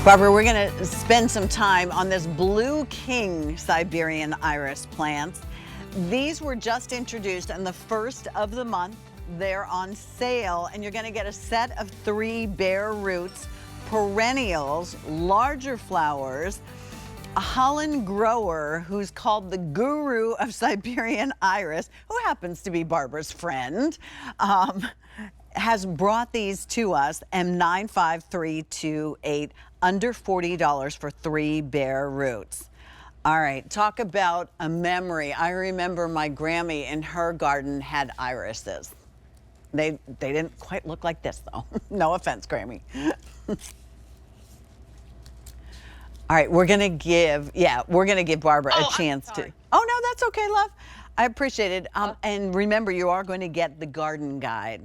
Barbara, we're going to spend some time on this Blue King Siberian iris plant. These were just introduced on the 1st of the month. They're on sale, and you're going to get a set of 3 bare roots, perennials, larger flowers, a Holland grower who's called the guru of Siberian iris, who happens to be Barbara's friend, has brought these to us, M95328, under $40 for 3 bare roots. All right, talk about a memory. I remember my Grammy in her garden had irises. They didn't quite look like this though. No offense, Grammy. All right, we're gonna give Barbara a chance to. Oh no, that's okay, love. I appreciate it. And remember, you are going to get the garden guide.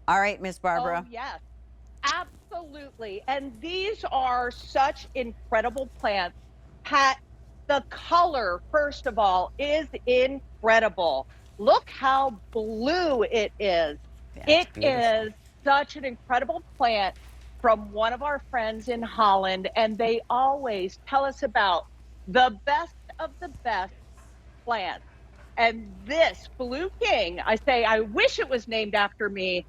All right, Miss Barbara. Oh, yes, absolutely. And these are such incredible plants. Pat, the color, first of all, is incredible. Look how blue it is. Yeah, it is such an incredible plant from one of our friends in Holland, and they always tell us about the best of the best plants. And this Blue King, I say, I wish it was named after me,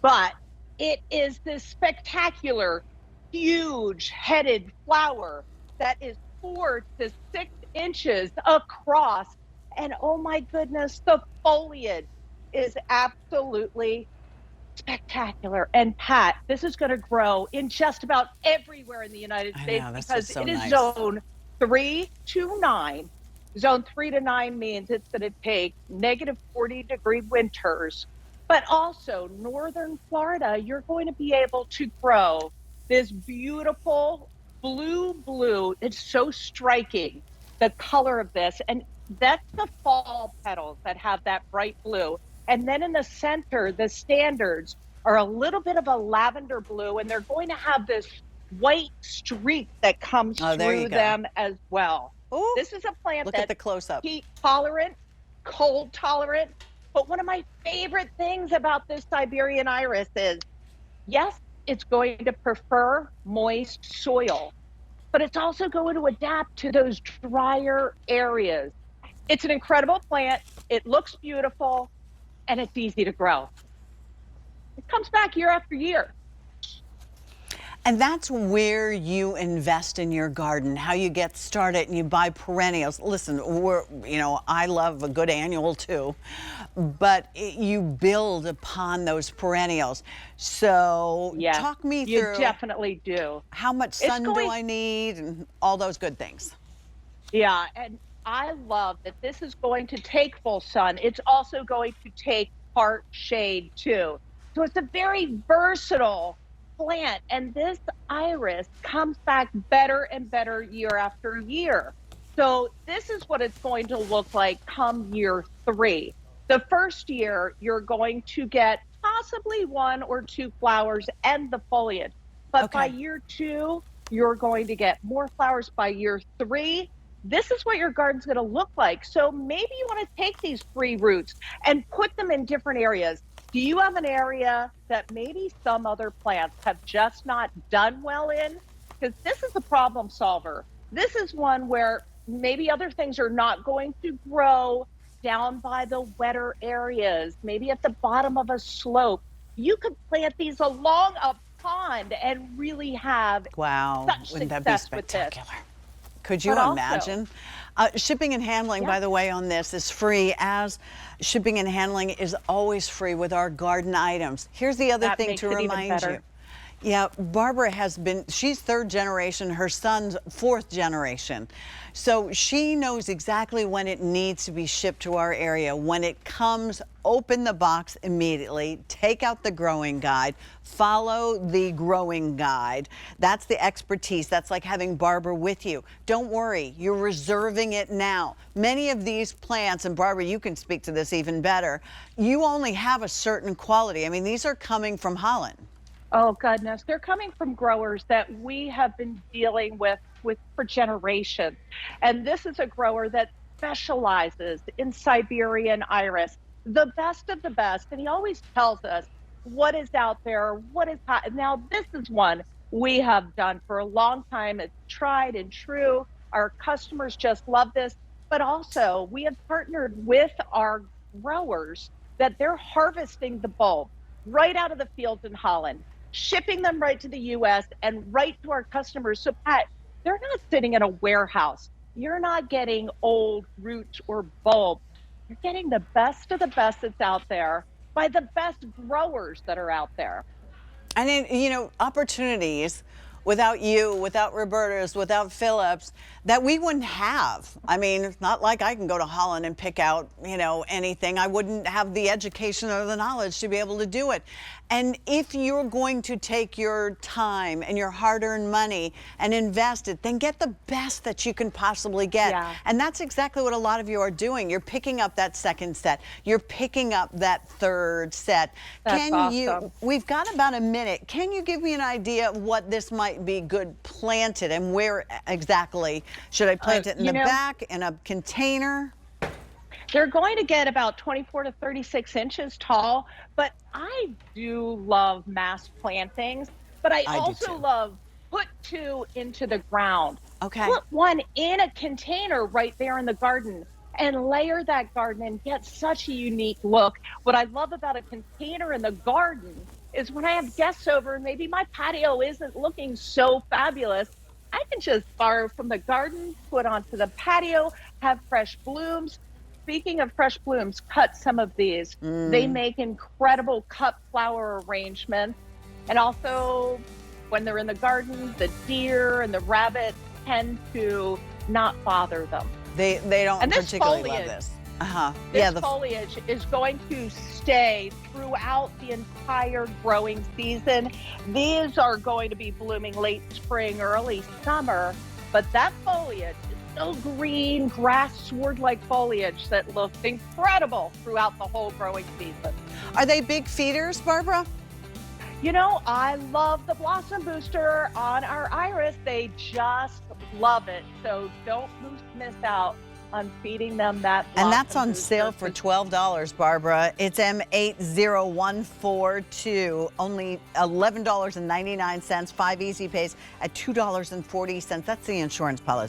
but it is this spectacular, huge-headed flower that is 4 to 6 inches across. And oh my goodness, the foliage is absolutely spectacular. And Pat, this is going to grow in just about everywhere in the United States because it is zone 3 to 9. Zone 3 to 9 means it's going to take negative 40-degree winters. But also, northern Florida, you're going to be able to grow this beautiful blue. It's so striking, the color of this. And that's the fall petals that have that bright blue. And then in the center, the standards are a little bit of a lavender blue, and they're going to have this white streak that comes through them as well. Ooh, this is a plant that's the close-up. Heat tolerant, cold tolerant. But one of my favorite things about this Siberian iris is, yes, it's going to prefer moist soil, but it's also going to adapt to those drier areas. It's an incredible plant. It looks beautiful, and it's easy to grow. It comes back year after year. And that's where you invest in your garden, how you get started and you buy perennials. Listen, I love a good annual too, but you build upon those perennials. So talk me through. You definitely do. How much sun do I need and all those good things? Yeah, and I love that this is going to take full sun. It's also going to take part shade too. So it's a very versatile plant, and this iris comes back better and better year after year. So this is what it's going to look like come year 3. The first year, you're going to get possibly 1 or 2 flowers and the foliage. But by year 2, you're going to get more flowers. By year 3, this is what your garden's going to look like. So maybe you want to take these 3 roots and put them in different areas. Do you have an area that maybe some other plants have just not done well in? Because this is a problem solver. This is one where maybe other things are not going to grow down by the wetter areas, maybe at the bottom of a slope. You could plant these along a pond and really have such wouldn't that be success spectacular? with this. Could you imagine? Shipping and handling, by the way, on this is free, as shipping and handling is always free with our garden items. Here's the other thing to remind you. Yeah, Barbara she's 3rd generation, her son's 4th generation. So she knows exactly when it needs to be shipped to our area. When it comes, open the box immediately, take out the growing guide, follow the growing guide. That's the expertise. That's like having Barbara with you. Don't worry, you're reserving it now. Many of these plants, and Barbara, you can speak to this even better, you only have a certain quality. I mean, these are coming from Holland. Oh, goodness. They're coming from growers that we have been dealing with for generations. And this is a grower that specializes in Siberian iris, the best of the best. And he always tells us what is out there, what is hot. Now, this is one we have done for a long time. It's tried and true. Our customers just love this. But also, we have partnered with our growers that they're harvesting the bulb right out of the fields in Holland, shipping them right to the US and right to our customers. So, Pat, they're not sitting in a warehouse. You're not getting old roots or bulbs. You're getting the best of the best that's out there by the best growers that are out there. And then, you know, opportunities without you, without Roberta's, without Phillips, that we wouldn't have. I mean, it's not like I can go to Holland and pick out, you know, anything. I wouldn't have the education or the knowledge to be able to do it. And if you're going to take your time and your hard-earned money and invest it, then get the best that you can possibly get. Yeah. And that's exactly what a lot of you are doing. You're picking up that second set. You're picking up that third set. That's awesome. We've got about a minute. Can you give me an idea of what this might be good planted and where exactly? Should I plant it in the back, in a container? They're going to get about 24 to 36 inches tall, but I do love mass plantings, but I also love put two into the ground. Okay. Put one in a container right there in the garden and layer that garden and get such a unique look. What I love about a container in the garden is when I have guests over and maybe my patio isn't looking so fabulous, I can just borrow from the garden, put onto the patio, have fresh blooms. Speaking of fresh blooms, cut some of these. They make incredible cut flower arrangements. And also, when they're in the garden, the deer and the rabbits tend to not bother them. They don't particularly foliage, love this. This foliage is going to stay throughout the entire growing season. These are going to be blooming late spring, early summer, but that foliage is so green, grass, sword-like foliage that looks incredible throughout the whole growing season. Are they big feeders, Barbara? You know, I love the Blossom Booster on our iris. They just love it. So don't miss out on feeding them that Blossom And that's on Booster. sale for $12, Barbara. It's M80142, only $11.99, 5 easy pays at $2.40. That's the insurance policy.